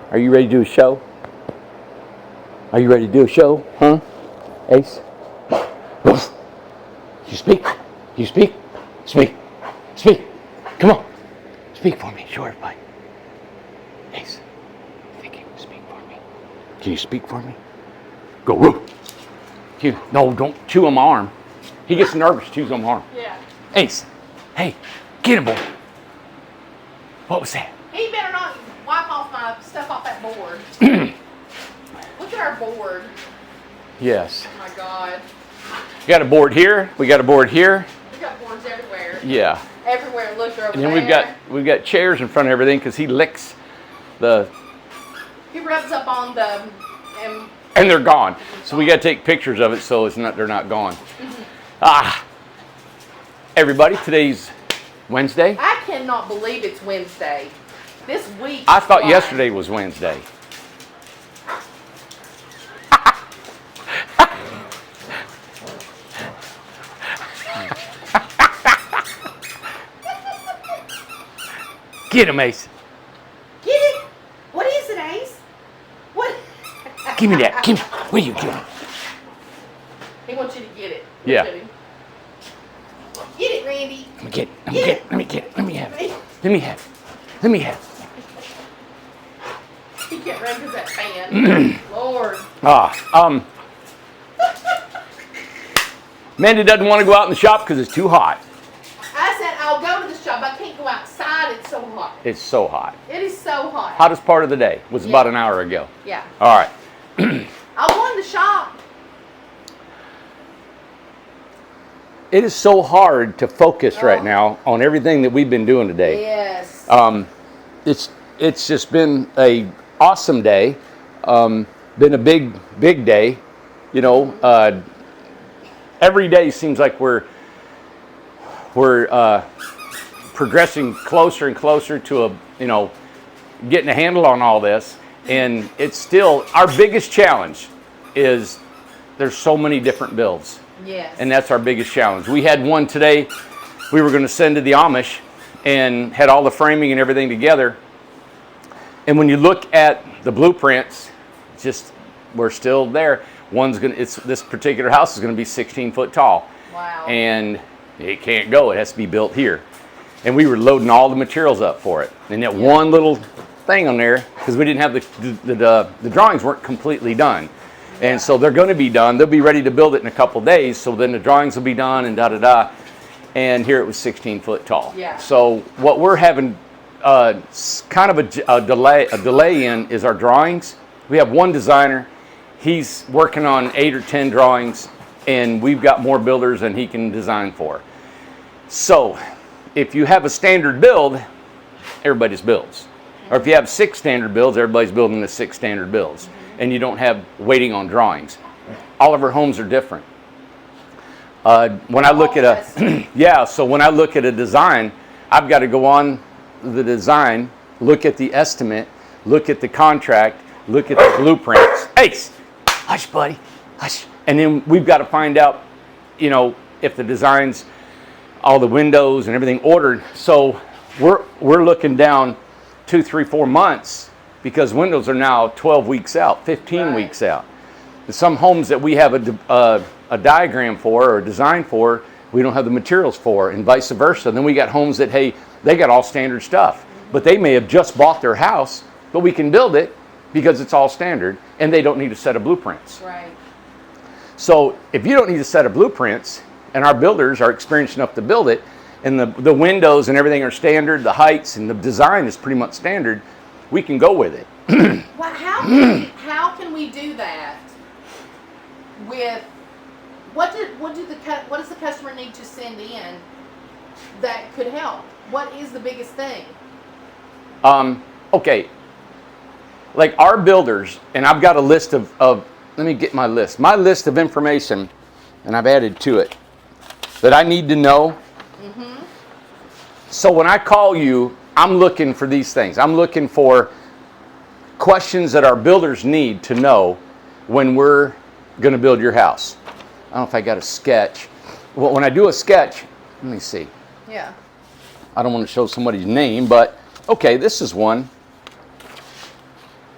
Are you ready to do a show? Are you ready to do a show? Huh? Ace? You speak? You speak? Speak. Speak. Come on. Speak for me. Show everybody. Ace, I think you can speak for me. Can you speak for me? Go, woo. No, don't chew on my arm. He gets nervous, chews on my arm. Yeah. Ace, hey, get him, boy. What was that? He better not wipe off my stuff off that board. Look at our board. Yes. Oh my God. We got a board here. We got a board here. We got boards everywhere. Yeah. Everywhere. Look over And then there. we've got chairs in front of everything because he licks the. He rubs up on the. And they're gone. So we got to take pictures of it so they're not gone. Everybody, today's Wednesday. I cannot believe it's Wednesday. This week. I thought yesterday was Wednesday. Get him, Ace. Get it. What is it, Ace? What? Give me that. Give me. Where you get it? He wants you to get it. Yeah. Get it, Randy. Let me get it. Let me get it. Let me get it. Let me have it. Let me have it. Let me have it. He can't run because that fan. Lord. Mandy doesn't want to go out in the shop because it's too hot. I said I'll go to the shop. I can't go outside. It's so hot. It's so hot. It is so hot. Hottest part of the day was about an hour ago. Yeah. All right. I'll go in the shop. It is so hard to focus right now on everything that we've been doing today. Yes. It's just been a awesome day. Been a big day. You know, every day seems like we're progressing closer and closer to getting a handle on all this. And it's still our biggest challenge is there's so many different builds. Yes. And that's our biggest challenge. We had one today we were going to send to the Amish and had all the framing and everything together. And when you look at the blueprints, we're still there. This particular house is going to be 16 foot tall. Wow. And it can't go. It has to be built here. And we were loading all the materials up for it. And that one little thing on there, because we didn't have the drawings weren't completely done. And so they're going to be done. They'll be ready to build it in a couple days. So then the drawings will be done and da-da-da. And here it was 16 foot tall. Yeah. So what we're having kind of a delay in is our drawings. We have one designer. He's working on 8 or 10 drawings. And we've got more builders than he can design for. So if you have a standard build, everybody's builds. Or if you have 6 standard builds, everybody's building the 6 standard builds. And you don't have waiting on drawings. All of our homes are different. When I look at so when I look at a design, I've got to go on the design, look at the estimate, look at the contract, look at the blueprints. Ace, hush, buddy, hush. And then we've got to find out, if the designs, all the windows and everything ordered. So we're looking down 2, 3, 4 months. Because windows are now 12 weeks out, 15 weeks out. And some homes that we have a diagram for or a design for, we don't have the materials for, and vice versa. Then we got homes that, hey, they got all standard stuff. But they may have just bought their house, but we can build it because it's all standard, and they don't need a set of blueprints. Right. So if you don't need a set of blueprints, and our builders are experienced enough to build it, and the windows and everything are standard, the heights and the design is pretty much standard, we can go with it. Well, how can we do that with what does the customer need to send in that could help? What is the biggest thing? Okay. Like our builders, and I've got a list of let me get my list. My list of information, and I've added to it, that I need to know. Mm-hmm. So when I call you, I'm looking for these things. I'm looking for questions that our builders need to know when we're going to build your house. I don't know if I got a sketch. Well, when I do a sketch, let me see. Yeah. I don't want to show somebody's name, but okay, this is one.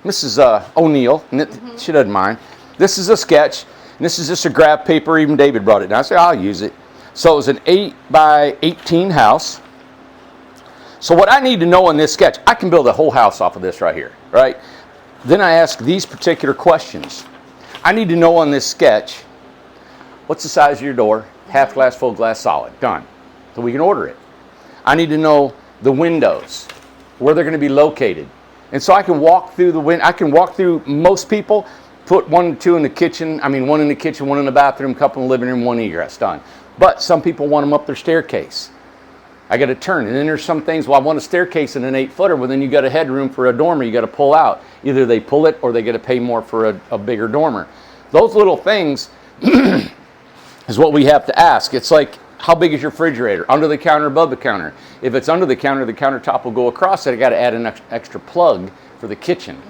Mrs. O'Neill, and she doesn't mind. This is a sketch, and this is just a graph paper. Even David brought it down. I said, I'll use it. So it was an 8 by 18 house. So what I need to know in this sketch, I can build a whole house off of this right here, right? Then I ask these particular questions. I need to know on this sketch, what's the size of your door? Half glass, full glass, solid. Done. So we can order it. I need to know the windows, where they're going to be located. And so I can walk through I can walk through most people, put 1 or 2 in the kitchen. I mean, 1 in the kitchen, 1 in the bathroom, couple in the living room, 1 egress. Done. But some people want them up their staircase. I got to turn. And then there's some things, well, I want a staircase in an 8-footer. Well, then you got a headroom for a dormer you got to pull out. Either they pull it or they got to pay more for a bigger dormer. Those little things is what we have to ask. It's like, how big is your refrigerator? Under the counter, above the counter? If it's under the countertop will go across it. I got to add an extra plug for the kitchen,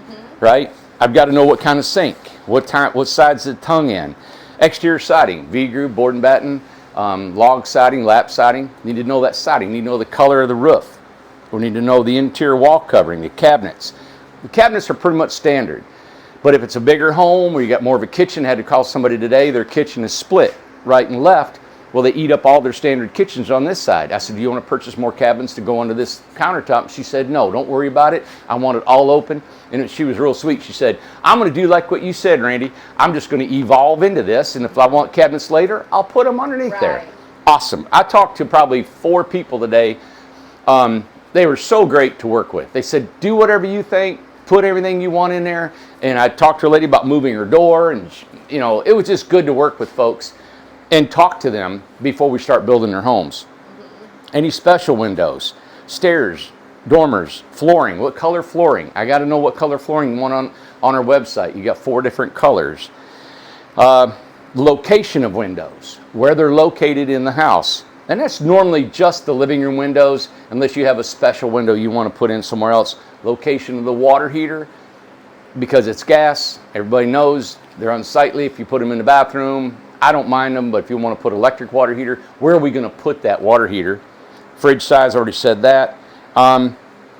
right? I've got to know what kind of sink, what side's the tongue in. Exterior siding, V-groove, board and batten, log siding, lap siding. Need to know that siding. Need to know the color of the roof. We need to know the interior wall covering, the cabinets. The cabinets are pretty much standard. But if it's a bigger home where you got more of a kitchen, I had to call somebody today, their kitchen is split right and left. Well, they eat up all their standard kitchens on this side. I said, do you want to purchase more cabinets to go onto this countertop? She said, no, don't worry about it. I want it all open. And she was real sweet. She said, I'm going to do like what you said, Randy. I'm just going to evolve into this. And if I want cabinets later, I'll put them underneath there. Awesome. I talked to probably 4 people today. They were so great to work with. They said, do whatever you think. Put everything you want in there. And I talked to a lady about moving her door. And, you know, it was just good to work with folks and talk to them before we start building their homes. Any special windows, stairs, dormers, flooring. What color flooring? I got to know what color flooring you want on our website. You got 4 different colors. Location of windows, where they're located in the house. And that's normally just the living room windows, unless you have a special window you want to put in somewhere else. Location of the water heater, because it's gas. Everybody knows they're unsightly if you put them in the bathroom. I don't mind them, but if you want to put electric water heater, where are we going to put that water heater? Fridge size, already said that. So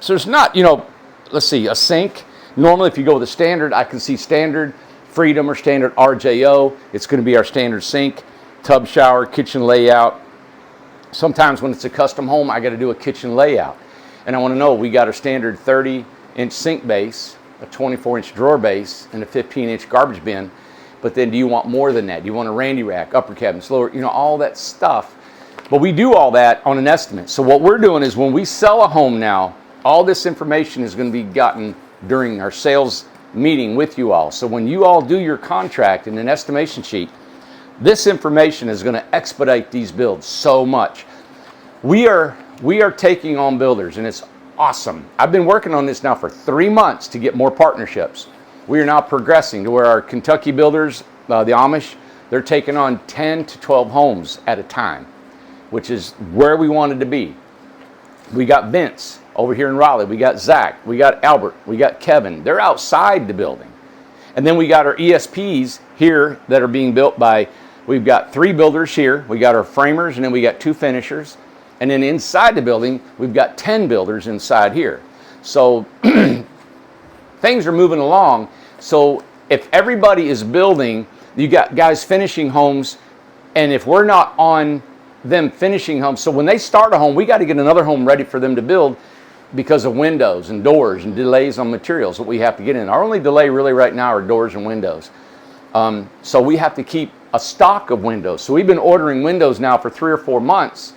there's not, you know, let's see, a sink. Normally, if you go with the standard, I can see standard Freedom or standard RJO. It's going to be our standard sink, tub, shower, kitchen layout. Sometimes when it's a custom home, I got to do a kitchen layout. And I want to know, we got a standard 30-inch sink base, a 24-inch drawer base, and a 15-inch garbage bin. But then do you want more than that? Do you want a randy rack, upper cabinets, lower, you know, all that stuff. But we do all that on an estimate. So what we're doing is when we sell a home now, all this information is going to be gotten during our sales meeting with you all. So when you all do your contract in an estimation sheet, this information is going to expedite these builds so much. We are taking on builders, and it's awesome. I've been working on this now for 3 months to get more partnerships. We are now progressing to where our Kentucky builders, the Amish, they're taking on 10 to 12 homes at a time, which is where we wanted to be. We got Vince over here in Raleigh. We got Zach. We got Albert. We got Kevin. They're outside the building. And then we got our ESPs here that are being built by, we've got 3 builders here. We got our framers, and then we got 2 finishers. And then inside the building, we've got 10 builders inside here. So things are moving along. So if everybody is building, you got guys finishing homes, and if we're not on them finishing homes, so when they start a home, we got to get another home ready for them to build because of windows and doors and delays on materials that we have to get in. Our only delay really right now are doors and windows. So we have to keep a stock of windows. So we've been ordering windows now for 3 or 4 months,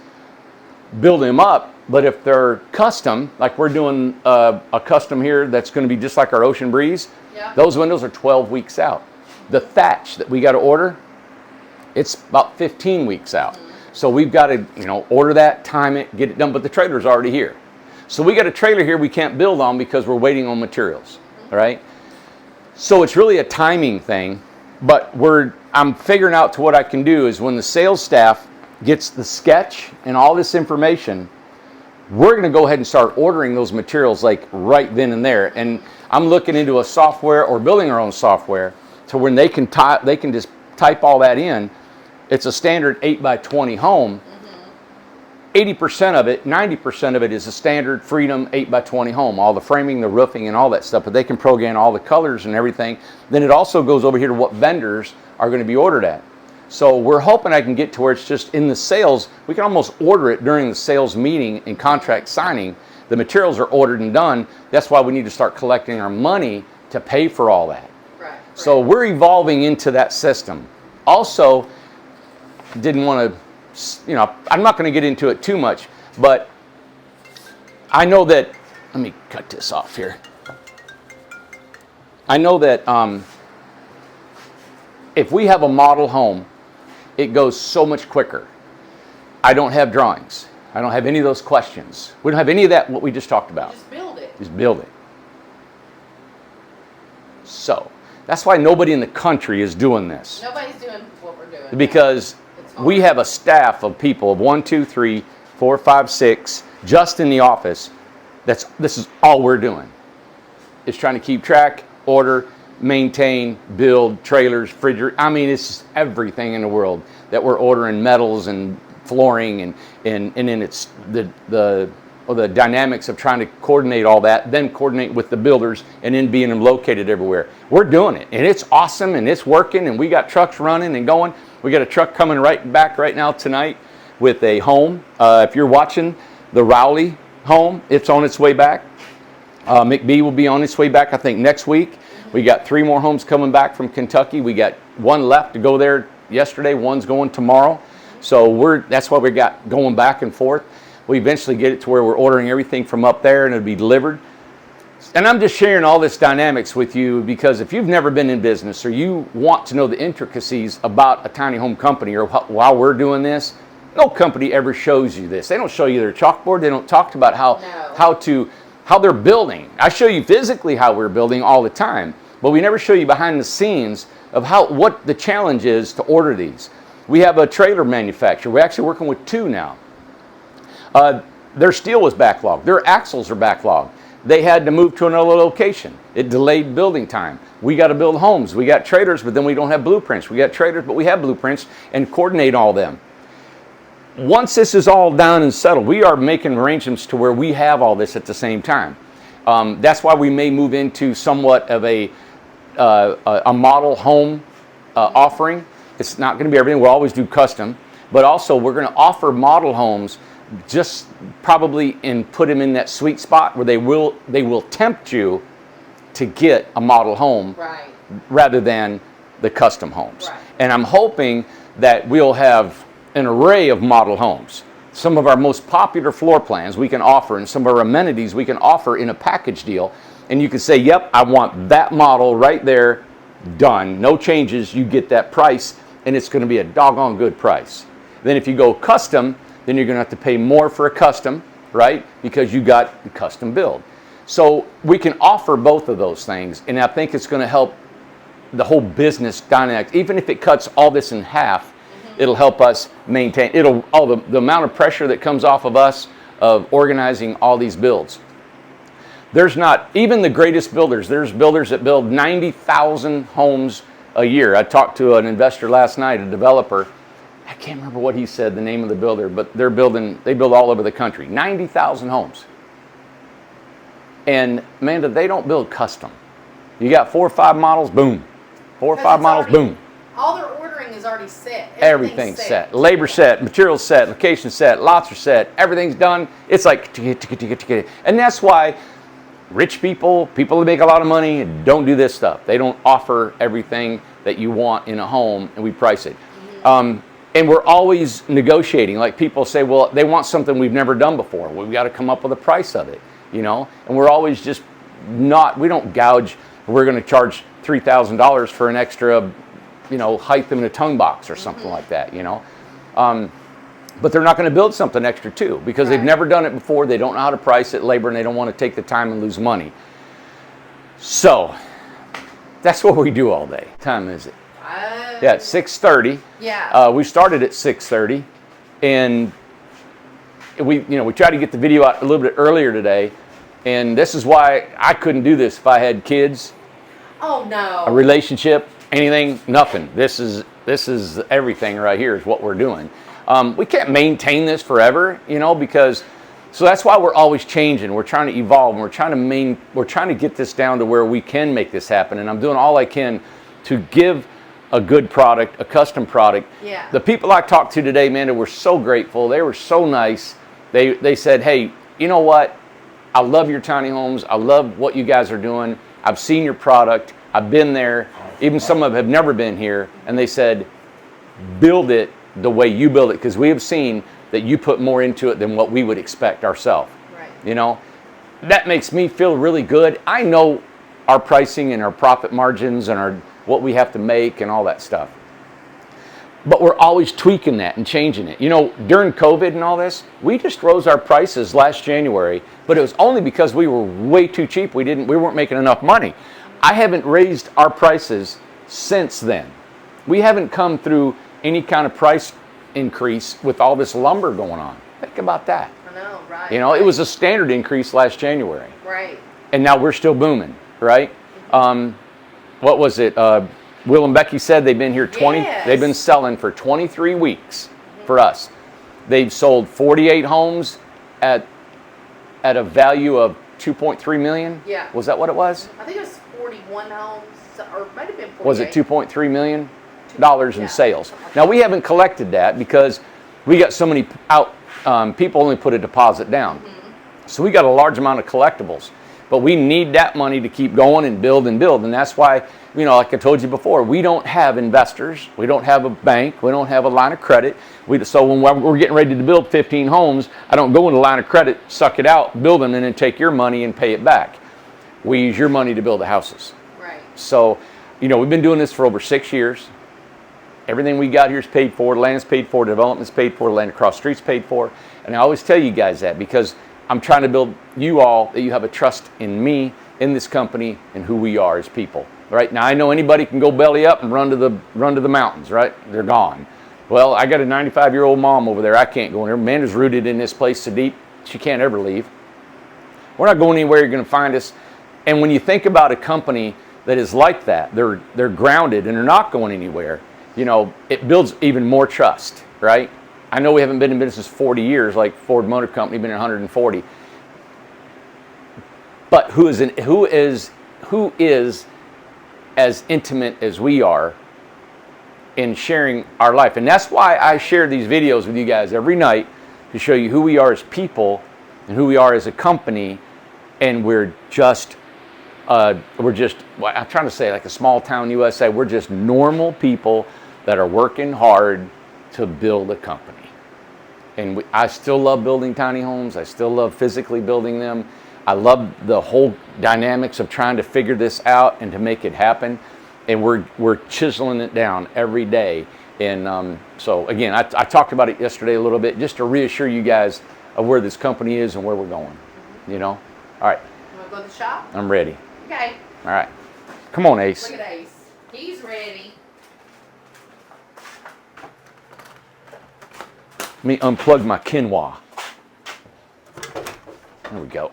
building them up. But if they're custom, like we're doing a custom here that's going to be just like our Ocean Breeze, those windows are 12 weeks out. The thatch that we got to order, it's about 15 weeks out. So we've got to, you know, order that, time it, get it done. But the trailer's already here. So we got a trailer here we can't build on because we're waiting on materials. All right. So it's really a timing thing. But I'm figuring out to what I can do is when the sales staff gets the sketch and all this information, we're going to go ahead and start ordering those materials like right then and there. And I'm looking into a software or building our own software to when they can just type all that in. It's a standard 8 by 20 home. 80% of it, 90% of it is a standard Freedom 8x20 home, all the framing, the roofing, and all that stuff, but they can program all the colors and everything. Then it also goes over here to what vendors are going to be ordered at. So we're hoping I can get to where it's just in the sales. We can almost order it during the sales meeting and contract signing. The materials are ordered and done. That's why we need to start collecting our money to pay for all that. Right. So we're evolving into that system. Also, didn't want to, I'm not going to get into it too much, but I know that, let me cut this off here. I know that if we have a model home, it goes so much quicker. I don't have drawings. I don't have any of those questions. We don't have any of that, what we just talked about. Just build it. Just build it. So, that's why nobody in the country is doing this. Nobody's doing what we're doing. Because we have a staff of people of 1, 2, 3, 4, 5, 6, just in the office. This is all we're doing. It's trying to keep track, order, maintain, build trailers, refrigerator. I mean, it's just everything in the world that we're ordering, metals and flooring, and then it's the dynamics of trying to coordinate all that, then coordinate with the builders, and then being located everywhere. We're doing it, and it's awesome, and it's working, and we got trucks running and going. We got a truck coming right back right now tonight with a home. If you're watching the Rowley home, it's on its way back. McBee will be on its way back, I think, next week. We got 3 more homes coming back from Kentucky. We got 1 left to go there yesterday. 1's going tomorrow. So that's why we got going back and forth. We eventually get it to where we're ordering everything from up there and it'll be delivered. And I'm just sharing all this dynamics with you because if you've never been in business or you want to know the intricacies about a tiny home company or while we're doing this, no company ever shows you this. They don't show you their chalkboard. They don't talk about how they're building. I show you physically how we're building all the time, but we never show you behind the scenes of what the challenge is to order these. We have a trailer manufacturer. We're actually working with 2 now. Their steel was backlogged. Their axles are backlogged. They had to move to another location. It delayed building time. We got to build homes. We got trailers, but then we don't have blueprints. We got trailers, but we have blueprints and coordinate all them. Once this is all down and settled, we are making arrangements to where we have all this at the same time. That's why we may move into somewhat of a model home offering. It's not going to be everything. We'll always do custom, but also we're going to offer model homes just probably and put them in that sweet spot where they will tempt you to get a model home rather than the custom homes. Right. And I'm hoping that we'll have an array of model homes. Some of our most popular floor plans we can offer, and some of our amenities we can offer in a package deal. And you can say, yep, I want that model right there, done. No changes, you get that price, and it's going to be a doggone good price. Then if you go custom, then you're going to have to pay more for a custom, right? Because you got the custom build. So we can offer both of those things, and I think it's going to help the whole business dynamic. Even if it cuts all this in half, it'll help us maintain. The amount of pressure that comes off of us of organizing all these builds. There's not even the greatest builders. There's builders that build 90,000 homes a year. I talked to an investor last night, a developer. I can't remember what he said, the name of the builder, but they build all over the country. 90,000 homes. And Amanda, they don't build custom. You got 4 or 5 models, boom. 4 or 5 models, boom. All their ordering is already set. Everything's set. Labor set, materials set, location set, lots are set, everything's done. It's like, and that's why rich people that make a lot of money, don't do this stuff. They don't offer everything that you want in a home, and we price it. And we're always negotiating. Like people say, well, they want something we've never done before. Well, we've got to come up with a price of it, And we're always just we don't gouge. We're going to charge $3,000 for an extra, height in a tongue box or something like that, But they're not going to build something extra too because they've never done it before. They don't know how to price it, labor, and they don't want to take the time and lose money. So that's what we do all day. What time is it? Yeah, it's 6:30. Yeah. We started at 6:30, and we tried to get the video out a little bit earlier today, and this is why I couldn't do this if I had kids. Oh no. A relationship, anything, nothing. This is everything right here is what we're doing. We can't maintain this forever, you know, because so that's why we're always changing. We're trying to evolve, and we're trying to get this down to where we can make this happen. And I'm doing all I can to give a good product, a custom product. Yeah. The people I talked to today, man, they were so grateful. They were so nice. They said, hey, you know what? I love your tiny homes. I love what you guys are doing. I've seen your product. I've been there. Even some of them have never been here. And they said, build it the way you build it, because we have seen that you put more into it than what we would expect ourselves. Right. You know, that makes me feel really good. I know our pricing and our profit margins and what we have to make and all that stuff. But we're always tweaking that and changing it. You know, during COVID and all this, we just rose our prices last January, but it was only because we were way too cheap. We weren't making enough money. I haven't raised our prices since then. We haven't come through any kind of price increase with all this lumber going on. Think about that. I know, right. You know, it was a standard increase last January. Right. And now we're still booming, right? What was it? Will and Becky said they've been here Yes. They've been selling for 23 weeks for us. They've sold 48 homes at a value of 2.3 million. Yeah. Was that what it was? I think it was 41 homes, or it might have been 48. Was it 2.3 million dollars in Yeah. sales? Now we haven't collected that because we got so many out. People only put a deposit down, so we got a large amount of collectibles. But we need that money to keep going and build, and that's why, you know, like I told you before, we don't have investors, we don't have a bank, we don't have a line of credit. So when we're getting ready to build 15 homes, I don't go in the line of credit, suck it out, build them, and then take your money and pay it back. We use your money to build the houses. Right. So, you know, we've been doing this for over 6 years. Everything we got here is paid for, land is paid for, development is paid for, land across the street is paid for. And I always tell you guys that because I'm trying to build you all that you have a trust in me, in this company, and who we are as people. Right now, I know anybody can go belly up and run to the mountains. Right, they're gone. Well, I got a 95-year-old mom over there. I can't go in there. Amanda's rooted in this place so deep she can't ever leave. We're not going anywhere. You're going to find us. And when you think about a company that is like that, they're grounded and they're not going anywhere. You know, it builds even more trust. Right. I know we haven't been in business 40 years like Ford Motor Company, been in 140. But who is as intimate as we are in sharing our life? And that's why I share these videos with you guys every night, to show you who we are as people and who we are as a company. And we're just I'm trying to say like a small town USA. We're just normal people that are working hard to build a company. And I still love building tiny homes. I still love physically building them. I love the whole dynamics of trying to figure this out and to make it happen. And we're chiseling it down every day. And so again, I talked about it yesterday a little bit, just to reassure you guys of where this company is and where we're going. You know? All right. You want to go to the shop? I'm ready. Okay. All right. Come on, Ace. Look at Ace. He's ready. Let me unplug my quinoa. There we go.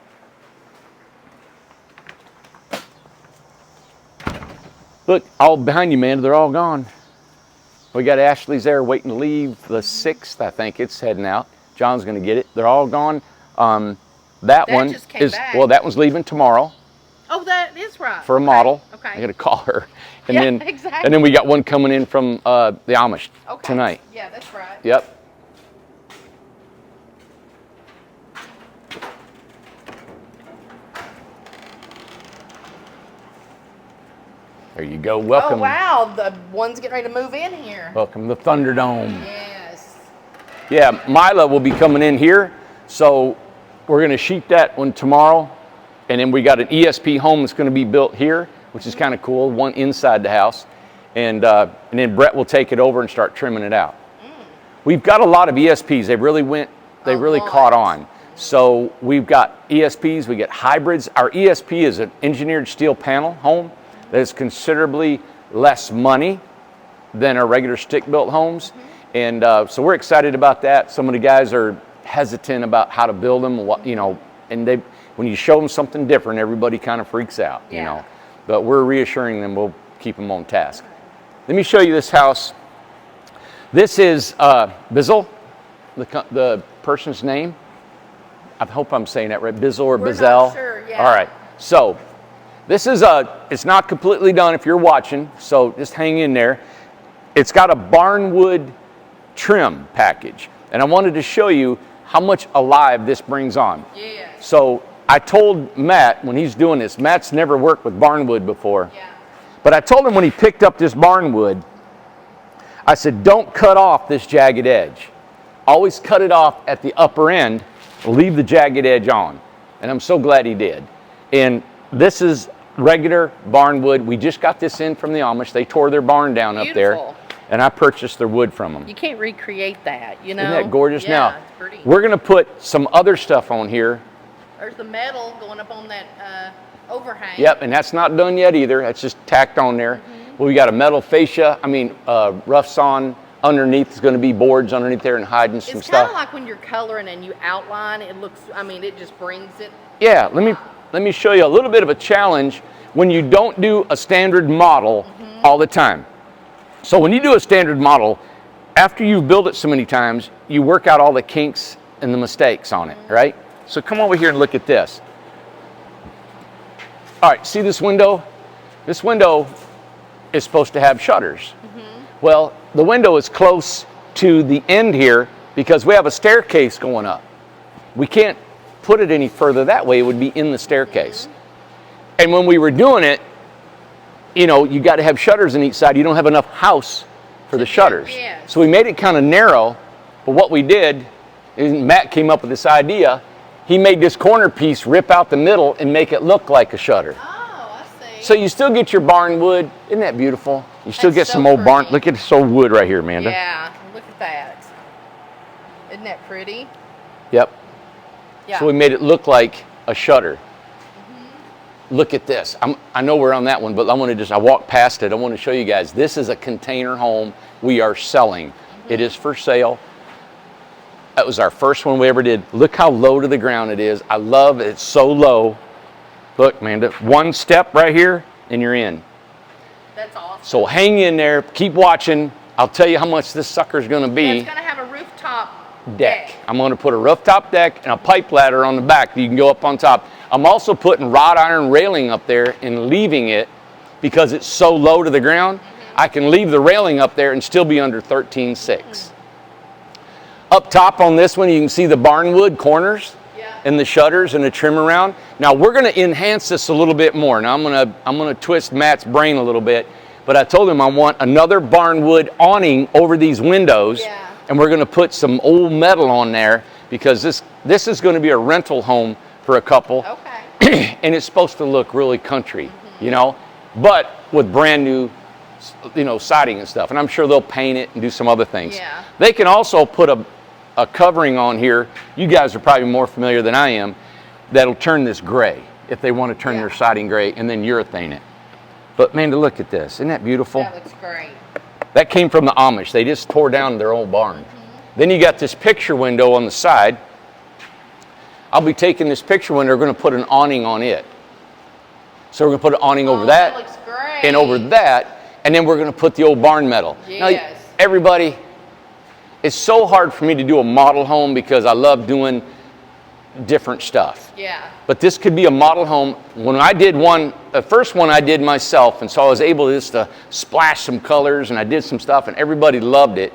Look, all behind you, man, they're all gone. We got Ashley's there waiting to leave the 6th, I think. It's heading out. John's going to get it. They're all gone. That one just came back. Well, that one's leaving tomorrow. Oh, that is right. For a model. Okay. I got to call her. And Yeah, then, exactly. And then we got one coming in from the Amish tonight. Yeah, that's right. Yep. There you go. Welcome. Oh, wow. The one's getting ready to move in here. Welcome to the Thunderdome. Yes. Yeah, Mila will be coming in here. So we're going to sheet that one tomorrow. And then we got an ESP home that's going to be built here, which is kind of cool, one inside the house. And then Brett will take it over and start trimming it out. We've got a lot of ESPs. They really caught on. So we've got ESPs, we get hybrids. Our ESP is an engineered steel panel home that is considerably less money than our regular stick-built homes. And so we're excited about that. Some of the guys are hesitant about how to build them, and when you show them something different, everybody kind of freaks out, you know. But we're reassuring them we'll keep them on task. Let me show you this house. This is Bizzle. the person's name? I hope I'm saying that right. Bizzle or We're Bizzell? not sure, yeah. All right. So this is it's not completely done if you're watching, so just hang in there. It's got a barnwood trim package, and I wanted to show you how much alive this brings on. Yeah. So I told Matt when he's doing this, Matt's never worked with barnwood before, Yeah. but I told him when he picked up this barnwood, I said, don't cut off this jagged edge. Always cut it off at the upper end, leave the jagged edge on. And I'm so glad he did. And this is regular barnwood. We just got this in from the Amish. They tore their barn down up there. Beautiful. And I purchased their wood from them. You can't recreate that, you know? Isn't that gorgeous? Yeah, Now, it's pretty. we're going to put some other stuff on here. There's the metal going up on that overhang. Yep, and that's not done yet either. That's just tacked on there. Well, we got a metal fascia, rough sawn underneath. Is going to be boards underneath there and hiding some It's kind stuff. of like when you're coloring and you outline, it looks, it just brings it. Yeah, let me show you a little bit of a challenge when you don't do a standard model all the time. So when you do a standard model, after you've built it so many times, you work out all the kinks and the mistakes on it, right? So come over here and look at this. All right, see this window? This window is supposed to have shutters. Well, the window is close to the end here because we have a staircase going up. We can't put it any further that way. It would be in the staircase. And when we were doing it, you got to have shutters on each side. You don't have enough house for the shutters. Yeah. So we made it kind of narrow. But what we did is Matt came up with this idea. He made this corner piece rip out the middle and make it look like a shutter. Oh, I see. So you still get your barn wood. Isn't that beautiful? You still That's get some so old barn. pretty. Look at this old wood right here, Amanda. Yeah, look at that. Isn't that pretty? Yep. Yeah. So we made it look like a shutter. Look at this. I know we're on that one, but I walked past it. I want to show you guys. This is a container home we are selling. It is for sale. That was our first one we ever did. Look how low to the ground it is. I love it. It's so low. Look, Amanda, one step right here and you're in. That's awesome. So hang in there. Keep watching. I'll tell you how much this sucker's going to be. Yeah, it's going to have a rooftop Deck. I'm going to put a rooftop deck and a pipe ladder on the back that you can go up on top. I'm also putting wrought iron railing up there and leaving it because it's so low to the ground. I can leave the railing up there and still be under 13.6. Up top on this one, you can see the barnwood corners and the shutters and the trim around. Now we're going to enhance this a little bit more. Now I'm going to twist Matt's brain a little bit, but I told him I want another barnwood awning over these windows. Yeah. And we're going to put some old metal on there because this is going to be a rental home for a couple. Okay. And it's supposed to look really country, but with brand new, siding and stuff. And I'm sure they'll paint it and do some other things. Yeah. They can also put a covering on here. You guys are probably more familiar than I am. That'll turn this gray if they want to turn their siding gray and then urethane it. But man, to look at this. Isn't that beautiful? That looks great. That came from the Amish. They just tore down their old barn. Then you got this picture window on the side. I'll be taking this picture window, we're going to put an awning on it. So we're going to put an awning over that looks great. and over that, and then we're going to put the old barn metal. Yes. Now, everybody, it's so hard for me to do a model home because I love doing different stuff. Yeah. But this could be a model home. When I did one, the first one I did myself, and so I was able just to splash some colors, and I did some stuff, and everybody loved it.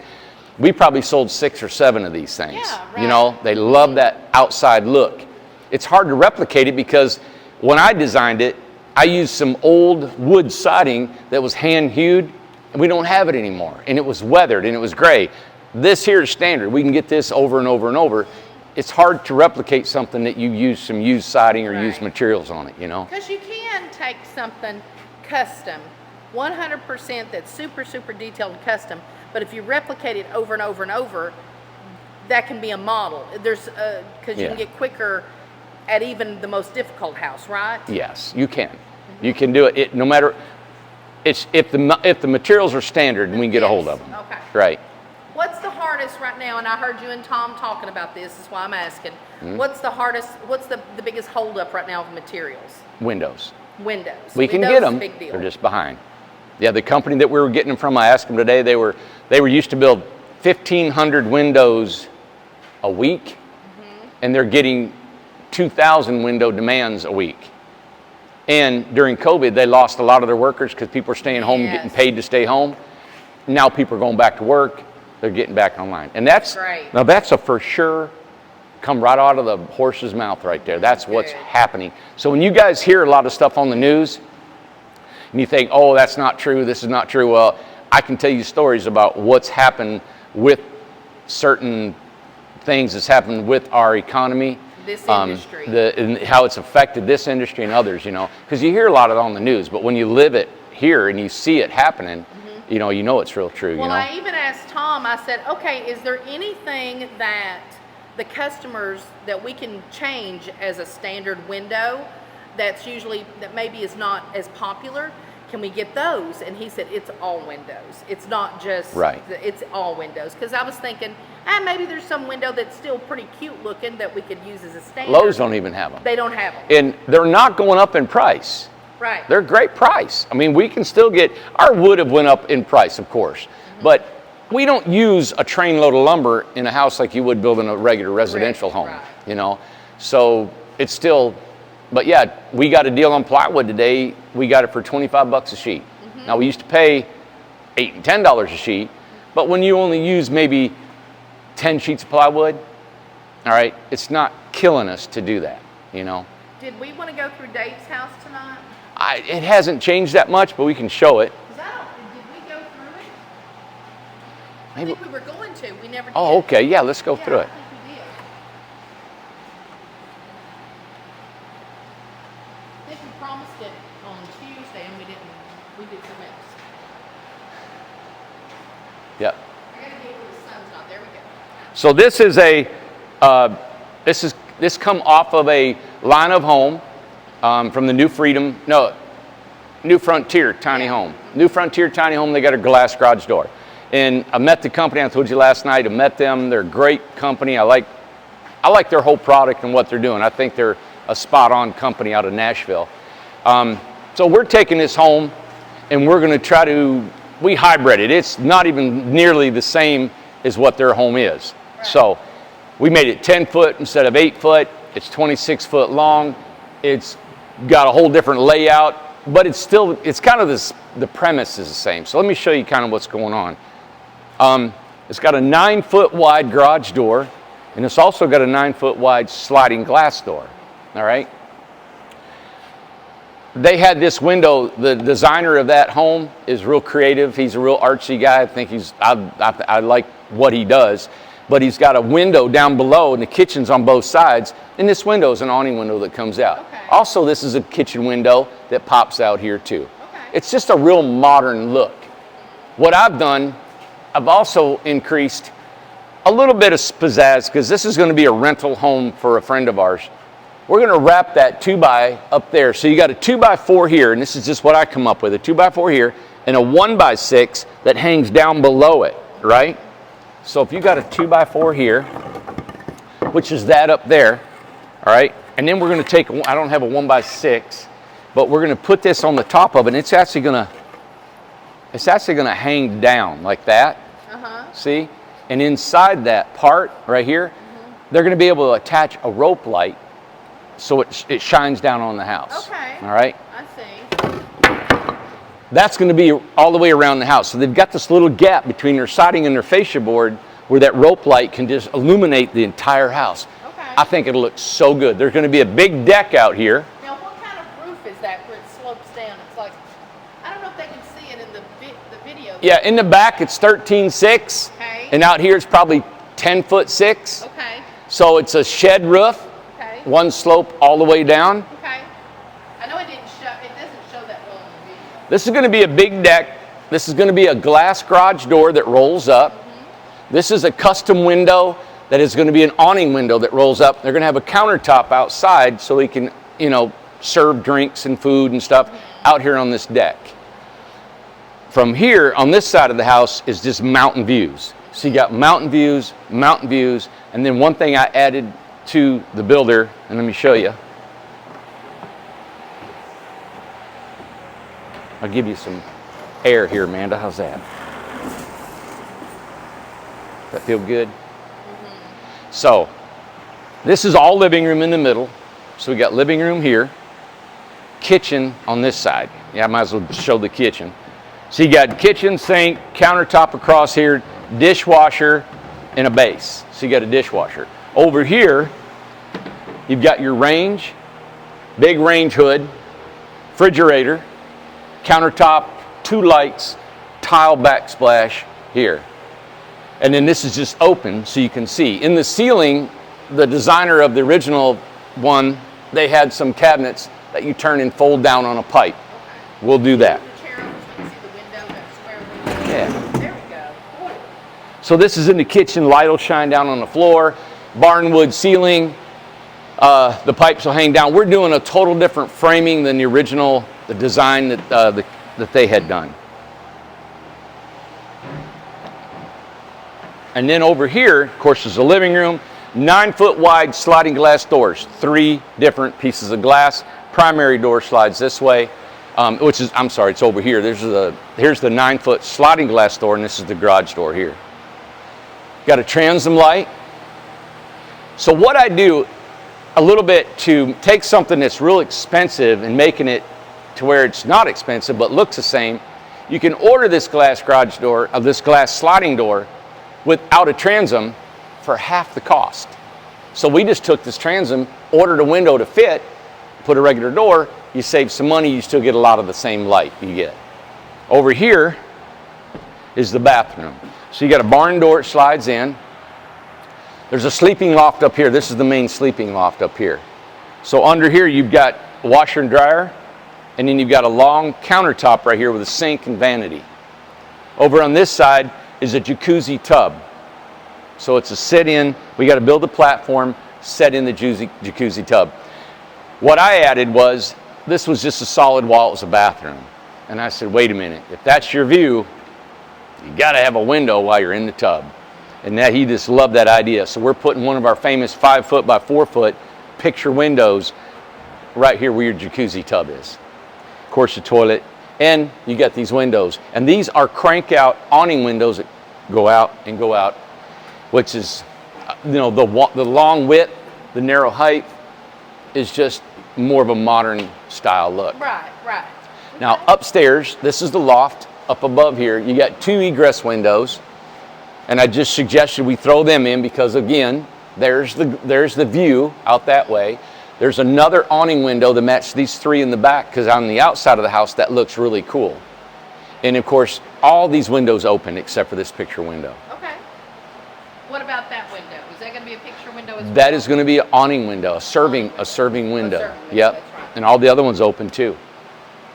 We probably sold 6 or 7 of these things. Yeah, right. They love that outside look. It's hard to replicate it because when I designed it, I used some old wood siding that was hand hewed, and we don't have it anymore. And it was weathered and it was gray. This here is standard. We can get this over and over and over. It's hard to replicate something that you use some used siding or used materials on it, Because you can take something custom, 100% that's super, super detailed and custom, but if you replicate it over and over and over, that can be a model. There's, because you can get quicker at even the most difficult house, right? Yes, you can. You can do it. No matter, if the materials are standard, we can get a hold of them. Okay. Right. What's the hardest right now, and I heard you and Tom talking about this, is why I'm asking. What's the hardest, what's the biggest holdup right now of materials? Windows. Windows. We can Windows get is a them. big deal. They're just behind. Yeah, the company that we were getting them from, I asked them today, they were used to build 1,500 windows a week, and they're getting 2,000 window demands a week. And during COVID, they lost a lot of their workers because people are staying home and getting paid to stay home. Now people are going back to work. They're getting back online. And that's, now that's a for sure come right out of the horse's mouth right there. That's what's happening. So when you guys hear a lot of stuff on the news and you think, oh, that's not true, this is not true, well, I can tell you stories about what's happened with certain things that's happened with our economy. This industry. And how it's affected this industry and others, you know, because you hear a lot of it on the news, but when you live it here and you see it happening, you know it's real true. Well, you know? I even asked Tom, I said, okay, is there anything that the customers that we can change as a standard window that maybe is not as popular? Can we get those? And he said, it's all windows. It's not just, it's all windows. Because I was thinking, maybe there's some window that's still pretty cute looking that we could use as a standard. Lowe's don't even have them. They don't have them. And they're not going up in price. Right. They're great price. I mean, we can still get, our wood have went up in price, of course. But we don't use a train load of lumber in a house like you would build in a regular residential home, you know. So it's still, but yeah, we got a deal on plywood today. We got it for 25 bucks a sheet. Now we used to pay $8 and $10 a sheet, but when you only use maybe 10 sheets of plywood, all right, it's not killing us to do that, you know. Did we want to go through Dave's house tonight? It hasn't changed that much, but we can show it. Did we go through it? Maybe. I think we were going to. We never did. Oh, okay. Yeah, let's go through it. I think we did. I think we promised it on Tuesday and we didn't. We did some else. Yep. I gotta get where the sun's not. There we go. So this is this come off of a line of home from the New Frontier tiny home. New Frontier tiny home. They got a glass garage door. And I met the company. I told you last night. I met them. They're a great company. I like their whole product and what they're doing. I think they're a spot-on company out of Nashville. So we're taking this home, and we're going to we hybrid it. It's not even nearly the same as what their home is. Right. So we made it 10 foot instead of 8 foot. It's 26 foot long. It's got a whole different layout, but it's kind of the premise is the same. So let me show you kind of what's going on. It's got a 9 foot wide garage door, and it's also got a 9 foot wide sliding glass door. All right. They had this window. The designer of that home is real creative. He's a real artsy guy. I think I like what he does. But he's got a window down below, and the kitchen's on both sides. And this window is an awning window that comes out. Okay. Also, this is a kitchen window that pops out here too. Okay. It's just a real modern look. What I've done, I've also increased a little bit of pizzazz because this is going to be a rental home for a friend of ours. We're going to wrap that 2x up there. So you got a 2x4 here, and this is just what I come up with, a 2x4 here, and a 1x6 that hangs down below it, right? So if you got a 2x4 here, which is that up there, all right, and then we're going to take, I don't have a 1x6, but we're going to put this on the top of it, and it's actually going to hang down like that. See? And inside that part right here, they're going to be able to attach a rope light so it shines down on the house. Okay. All right? I see. That's going to be all the way around the house. So they've got this little gap between their siding and their fascia board where that rope light can just illuminate the entire house. Okay. I think it'll look so good. There's going to be a big deck out here. Now, what kind of roof is that where it slopes down? It's like, I don't know if they can see it in the video. Yeah, in the back it's 13.6. Okay. And out here it's probably 10'6". Okay. So it's a shed roof. Okay. One slope all the way down. Okay. I know it doesn't show that well in the video. This is going to be a big deck. This is going to be a glass garage door that rolls up. This is a custom window that is going to be an awning window that rolls up. They're going to have a countertop outside so we can, serve drinks and food and stuff out here on this deck. From here, on this side of the house, is just mountain views. So you got mountain views, and then one thing I added to the builder, and let me show you. I'll give you some air here, Amanda. How's that? That feel good? So this is all living room in the middle. So we got living room here, kitchen on this side. Yeah, I might as well show the kitchen. So you got kitchen, sink, countertop across here, dishwasher, and a base. So you got a dishwasher. Over here, you've got your range, big range hood, refrigerator, countertop, 2 lights, tile backsplash here. And then this is just open so you can see. In the ceiling, the designer of the original one, they had some cabinets that you turn and fold down on a pipe. We'll do that. Yeah. There we go. Cool. So this is in the kitchen. Light will shine down on the floor. Barnwood ceiling. The pipes will hang down. We're doing a total different framing than the original, the design that they had done. And then over here, of course, is the living room. 9-foot wide sliding glass doors. 3 different pieces of glass. Primary door slides this way, which is, I'm sorry, it's over here. Here's the 9-foot sliding glass door, and this is the garage door here. Got a transom light. So what I do a little bit to take something that's real expensive and making it to where it's not expensive but looks the same, you can order this glass garage door, this glass sliding door, without a transom for half the cost. So we just took this transom, ordered a window to fit, put a regular door, you save some money, you still get a lot of the same light you get. Over here is the bathroom. So you got a barn door, it slides in. There's a sleeping loft up here. This is the main sleeping loft up here. So under here you've got a washer and dryer, and then you've got a long countertop right here with a sink and vanity. Over on this side is a jacuzzi tub. So it's a sit-in. We got to build a platform, set in the jacuzzi tub. What I added was, this was just a solid wall, it was a bathroom. And I said, wait a minute, if that's your view, you got to have a window while you're in the tub. And that, he just loved that idea. So we're putting one of our famous 5-foot by 4-foot picture windows right here where your jacuzzi tub is. Of course, the toilet, and you got these windows. And these are crank out awning windows that go out and go out, which is, you know, the long width, the narrow height is just more of a modern style look. Right, right. Now upstairs, this is the loft. Up above here, you got 2 egress windows, and I just suggested we throw them in because, again, there's the view out that way. There's another awning window to match these 3 in the back, because on the outside of the house that looks really cool. And of course, all these windows open except for this picture window. Okay. What about that window? Is that going to be a picture window as well? That is going to be an awning window, a serving window. Yep. That's right. And all the other ones open too.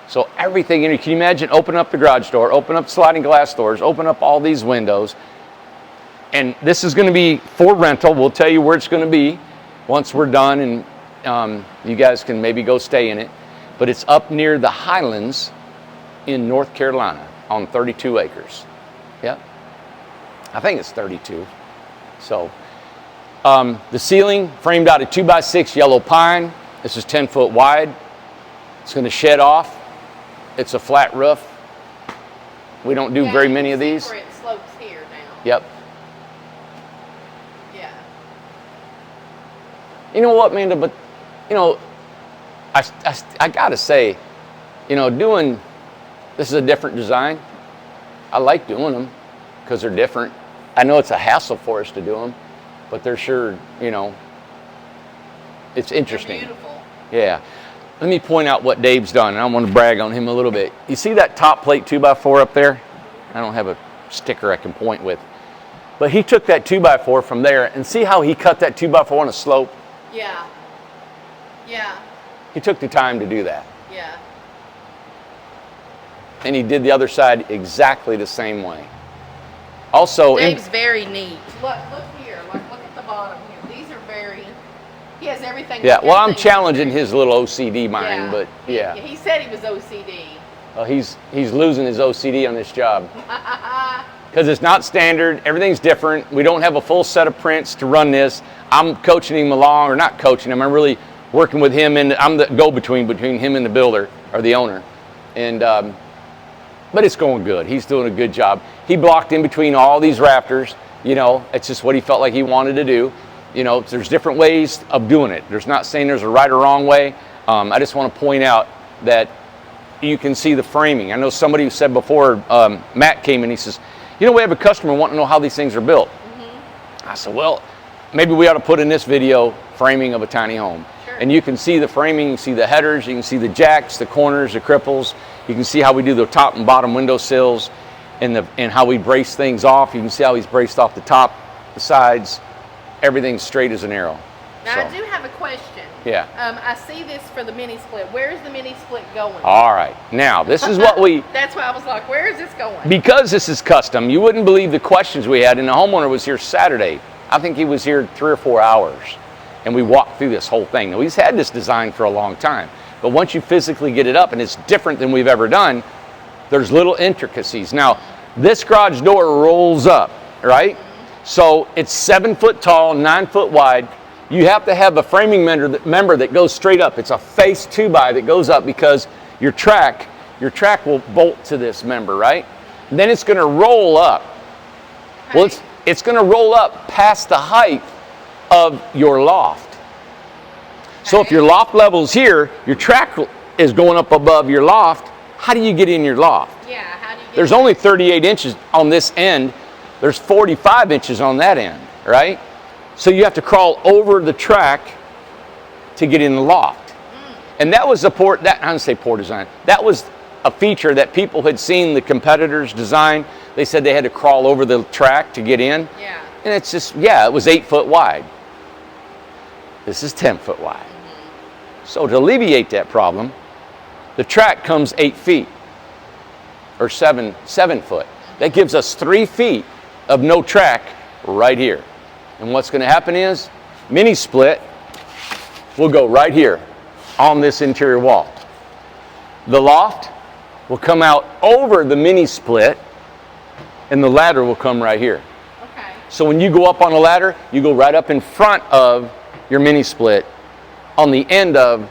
So everything in here, can you imagine, open up the garage door, open up sliding glass doors, open up all these windows. And this is going to be for rental. We'll tell you where it's going to be once we're done, and you guys can maybe go stay in it. But it's up near the Highlands in North Carolina on 32 acres. Yep. I think it's 32. So the ceiling framed out of 2x6 yellow pine. This is 10 foot wide. It's going to shed off. It's a flat roof. We don't do very many of these. Where it slopes here now. Yep. Yeah. You know what, Amanda? But you know, I gotta say, you know, this is a different design. I like doing them because they're different. I know it's a hassle for us to do them, but they're sure, you know, it's interesting. They're beautiful. Yeah. Let me point out what Dave's done, and I want to brag on him a little bit. You see that top plate 2x4 up there? I don't have a sticker I can point with. But he took that 2x4 from there, and see how he cut that 2x4 on a slope? Yeah. Yeah. He took the time to do that. Yeah. And he did the other side exactly the same way. Also, Dave's very neat. Look here. Look at the bottom here. These are very. He has everything. Yeah. Well, I'm challenging his little OCD mind, but yeah. He said he was OCD. Well, he's losing his OCD on this job because it's not standard. Everything's different. We don't have a full set of prints to run this. I'm coaching him along, or not coaching him. I'm really working with him, and I'm the go-between between him and the builder or the owner. And but it's going good. He's doing a good job. He blocked in between all these rafters. You know, it's just what he felt like he wanted to do. You know, there's different ways of doing it. There's not saying there's a right or wrong way. I just want to point out that you can see the framing. I know somebody who said before, Matt came in, he says, you know, we have a customer wanting to know how these things are built. I said, well, maybe we ought to put in this video framing of a tiny home. Sure. And you can see the framing, you can see the headers, you can see the jacks, the corners, the cripples. You can see how we do the top and bottom window sills and how we brace things off. You can see how he's braced off the top, the sides, everything's straight as an arrow. Now, So, I do have a question. yeah. I see this for the mini split. Where is the mini split going? All right. Now, this is what we, That's why I was like, where is this going? because this is custom, you wouldn't believe the questions we had. And the homeowner was here Saturday. I think he was here 3 or 4 hours. And we walked through this whole thing. Now, he's had this design for a long time. But once you physically get it up, and it's different than we've ever done, there's little intricacies. Now, this garage door rolls up, right? So it's 7 foot tall, 9 foot wide. You have to have a framing member that goes straight up. It's a face 2x that goes up because your track will bolt to this member, right? And then it's going to roll up. Well, it's going to roll up past the height of your loft. So if your loft level is here, your track is going up above your loft. How do you get in your loft? Yeah, how do you get There's in? only 38 inches on this end. There's 45 inches on that end, right? So you have to crawl over the track to get in the loft. And that was I don't say poor design. That was a feature that people had seen the competitors design. They said they had to crawl over the track to get in. Yeah. And it's just, yeah, it was 8 foot wide. This is 10 foot wide. So to alleviate that problem, the track comes 8 feet or 7 foot. That gives us 3 feet of no track right here. And what's going to happen is mini split will go right here on this interior wall. The loft will come out over the mini split and the ladder will come right here. Okay. So when you go up on a ladder, you go right up in front of your mini split on the end of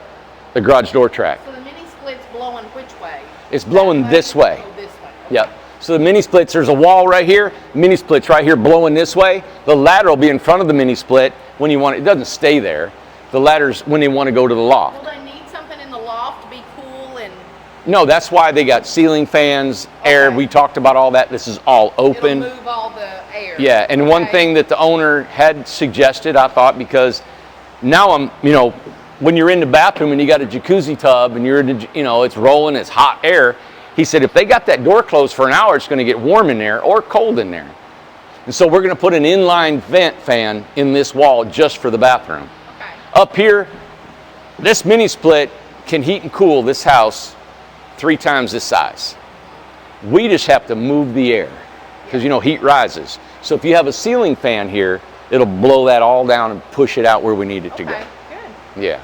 the garage door track. So the mini split's blowing which way? It's blowing this way. Oh, this way. Okay. Yep. So the mini splits, there's a wall right here, mini split's right here blowing this way. The ladder will be in front of the mini split when you want it. It doesn't stay there. The ladder's when they want to go to the loft. Will they need something in the loft to be cool and No, that's why they got ceiling fans, air. Okay. We talked about all that. This is all open. it'll move all the air? Yeah, and one Okay. thing that the owner had suggested, I thought, because now when you're in the bathroom and you got a jacuzzi tub and it's rolling, it's hot air. He said if they got that door closed for an hour, it's going to get warm in there or cold in there. And so we're going to put an inline vent fan in this wall just for the bathroom. Okay. Up here, this mini split can heat and cool this house 3 times this size. We just have to move the air because heat rises. So if you have a ceiling fan here, it'll blow that all down and push it out where we need it to go. Okay, good. Yeah.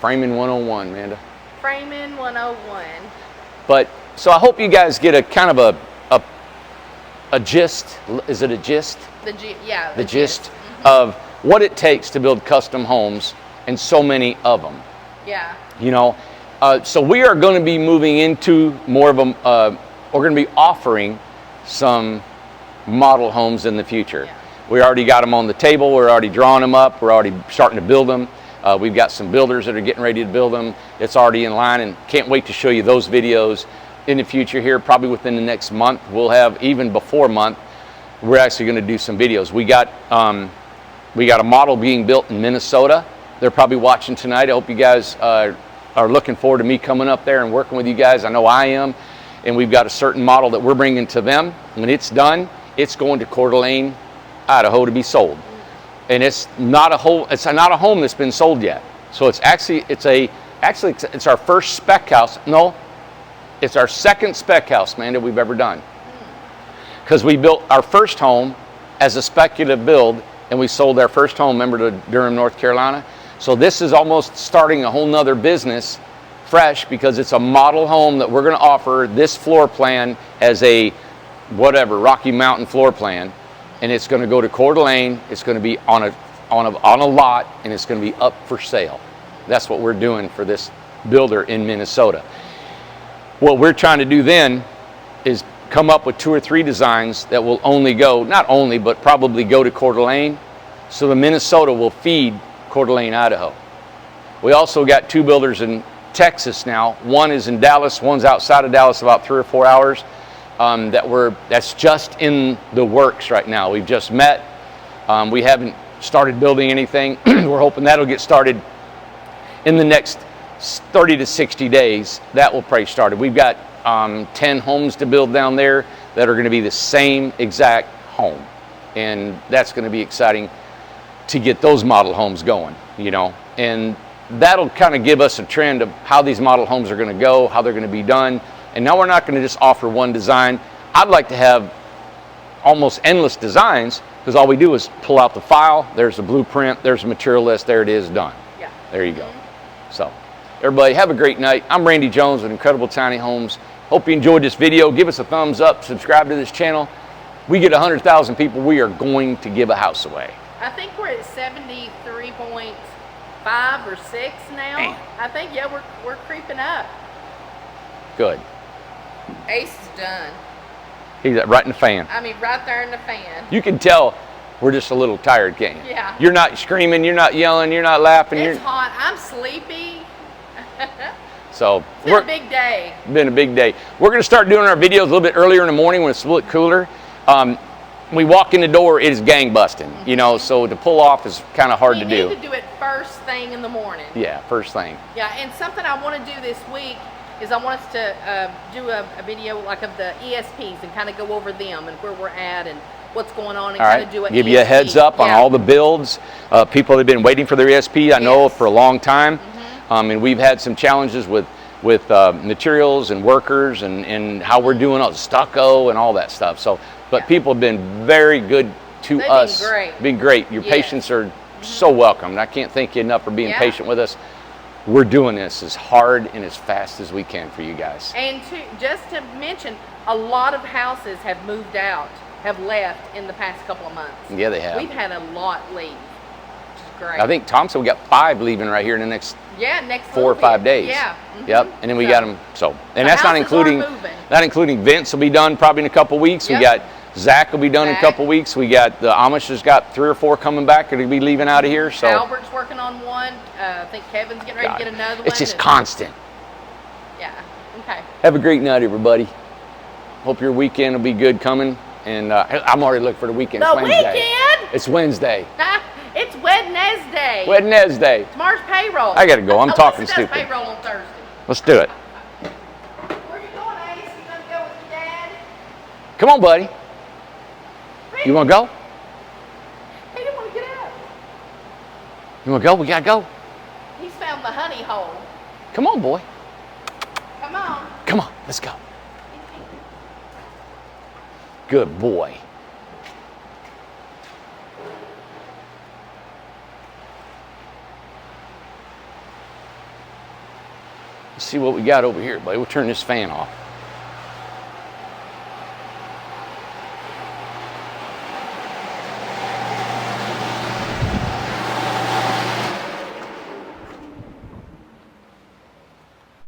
Framing 101, Amanda. Framing 101. But so I hope you guys get a kind of a gist. Is it a gist? The gist of what it takes to build custom homes and so many of them. Yeah. So we are going to be moving into more of them. We're going to be offering some model homes in the future. Yeah. We already got them on the table. We're already drawing them up. We're already starting to build them. We've got some builders that are getting ready to build them. It's already in line, and can't wait to show you those videos in the future here. Probably within the next month, we'll have, even before a month, we're actually going to do some videos. We got a model being built in Minnesota. They're probably watching tonight. I hope you guys are looking forward to me coming up there and working with you guys. I know I am. And we've got a certain model that we're bringing to them. When it's done, it's going to Coeur d'Alene, Idaho to be sold. And it's not a home that's been sold yet. So it's our first spec house. No, it's our second spec house, man, that we've ever done. Because we built our first home as a speculative build, and we sold our first home, remember, to Durham, North Carolina. So this is almost starting a whole nother business fresh, because it's a model home that we're going to offer this floor plan as a Rocky Mountain floor plan. And it's going to go to Coeur d'Alene. It's going to be on a lot, and it's going to be up for sale. That's what we're doing for this builder in Minnesota. What we're trying to do then is come up with 2 or 3 designs that will probably go to Coeur d'Alene so the Minnesota will feed Coeur d'Alene, Idaho. We also got 2 builders in Texas now. One is in Dallas, one's outside of Dallas, about 3 or 4 hours. That's just in the works right now. We've just met. We haven't started building anything. We're hoping that'll get started in the next 30 to 60 days. That will probably start. We've got 10 homes to build down there that are going to be the same exact home, and that's going to be exciting to get those model homes going, you know, and that'll kind of give us a trend of how these model homes are going to go, how they're going to be done. And now we're not going to just offer one design. I'd like to have almost endless designs, because all we do is pull out the file, there's the blueprint, there's the material list, there it is, done. Yeah. There you go. So everybody have a great night. I'm Randy Jones with Incredible Tiny Homes. Hope you enjoyed this video. Give us a thumbs up, subscribe to this channel. We get 100,000 people, we are going to give a house away. I think we're at 73.5 or 6 now. Man. I think, yeah, we're creeping up. Good. Ace is done. He's right in the fan. I mean, right there in the fan. You can tell we're just a little tired, can't you? Yeah. You're not screaming, you're not yelling, you're not laughing. It's hot. I'm sleepy. So It's been a big day. Been a big day. We're going to start doing our videos a little bit earlier in the morning when it's a little cooler. We walk in the door, it is gang busting, you know, so to pull off is kind of hard to do. We need to do it first thing in the morning. Yeah, first thing. Yeah, and something I want to do this week is I want us to do a video like of the ESPs and kind of go over them and where we're at and what's going on and kind of do it. Give you a heads up on all the builds. People have been waiting for their ESP, I know, for a long time. And we've had some challenges with materials and workers and how we're doing all the stucco and all that stuff. So, but people have been very good to us. Been great. Your patients are so welcome. And I can't thank you enough for being patient with us. We're doing this as hard and as fast as we can for you guys. And just to mention, a lot of houses have moved out, have left in the past couple of months. Yeah, they have. We've had a lot leave, which is great. I think Tom said we got 5 leaving right here in the next next 4 or 5 days. Yeah. Yep. And then we got them. And that's not including Vince will be done probably in a couple weeks. We got Zach will be done in a couple weeks. We got the Amish has got 3 or 4 coming back. It'll be leaving out of here. So Albert's working on one. I think Kevin's getting ready to get another one. It's just constant. Yeah. Okay. Have a great night, everybody. Hope your weekend will be good coming. And I'm already looking for the weekend. The weekend? It's Wednesday. It's Wednesday. Wednesday. Tomorrow's payroll. I gotta go. I'm talking stupid. Payroll on Thursday. Let's do it. Where you going, Ace? You gonna go with your dad? Come on, buddy. You wanna go? He didn't want to get up. You wanna go? We gotta go. He's found the honey hole. Come on, boy. Come on. Come on. Let's go. Good boy. Let's see what we got over here, buddy. We'll turn this fan off.